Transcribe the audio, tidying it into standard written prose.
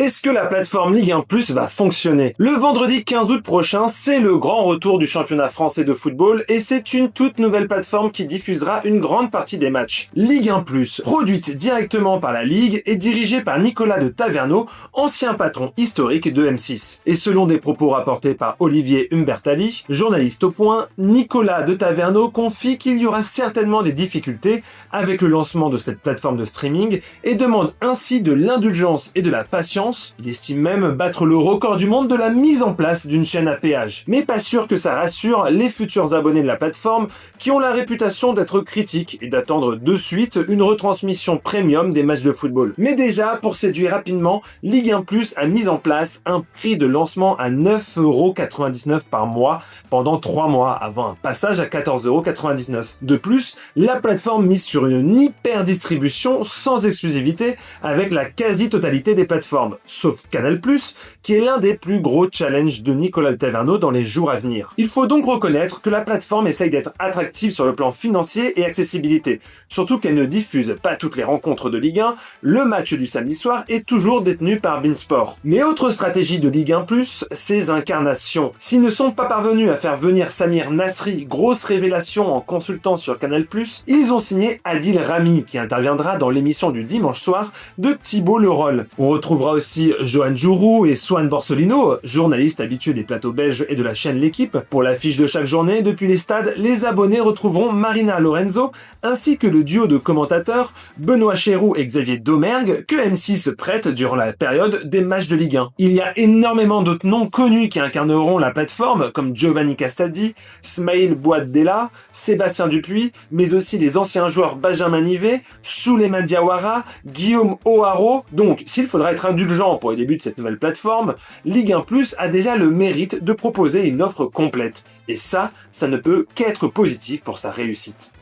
Est-ce que la plateforme Ligue 1 Plus va fonctionner? Le vendredi 15 août prochain, c'est le grand retour du championnat français de football et c'est une toute nouvelle plateforme qui diffusera une grande partie des matchs. Ligue 1 Plus, produite directement par la Ligue et dirigée par Nicolas de Taverneau, ancien patron historique de M6. Et selon des propos rapportés par Olivier Umbertalli, journaliste au Point, Nicolas de Taverneau confie qu'il y aura certainement des difficultés avec le lancement de cette plateforme de streaming et demande ainsi de l'indulgence et de la patience. Il estime même battre le record du monde de la mise en place d'une chaîne à péage. Mais pas sûr que ça rassure les futurs abonnés de la plateforme qui ont la réputation d'être critiques et d'attendre de suite une retransmission premium des matchs de football. Mais déjà, pour séduire rapidement, Ligue 1 Plus a mis en place un prix de lancement à 9,99€ par mois pendant 3 mois avant un passage à 14,99€. De plus, la plateforme mise sur une hyper distribution sans exclusivité avec la quasi-totalité des plateformes, sauf Canal+, qui est l'un des plus gros challenges de Nicolas de Taverneau dans les jours à venir. Il faut donc reconnaître que la plateforme essaye d'être attractive sur le plan financier et accessibilité, surtout qu'elle ne diffuse pas toutes les rencontres de Ligue 1, le match du samedi soir est toujours détenu par beIN Sport. Mais autre stratégie de Ligue 1+, ses incarnations. S'ils ne sont pas parvenus à faire venir Samir Nasri, grosse révélation en consultant sur Canal+, ils ont signé Adil Rami, qui interviendra dans l'émission du dimanche soir de Thibault Leroll. On retrouvera aussi Johan Jourou et Swan Borsolino, journalistes habitués des plateaux belges et de la chaîne L'Équipe. Pour l'affiche de chaque journée, depuis les stades, les abonnés retrouveront Marina Lorenzo, ainsi que le duo de commentateurs Benoît Chéroux et Xavier Domergue, que M6 prête durant la période des matchs de Ligue 1. Il y a énormément d'autres noms connus qui incarneront la plateforme, comme Giovanni Castaldi, Smaïl Bouaddela, Sébastien Dupuis, mais aussi les anciens joueurs Benjamin Nivet, Souleymane Diawara, Guillaume O'Haraud. Donc, s'il faudra être indulgent pour les débuts de cette nouvelle plateforme, Ligue 1 Plus a déjà le mérite de proposer une offre complète. Et ça ne peut qu'être positif pour sa réussite.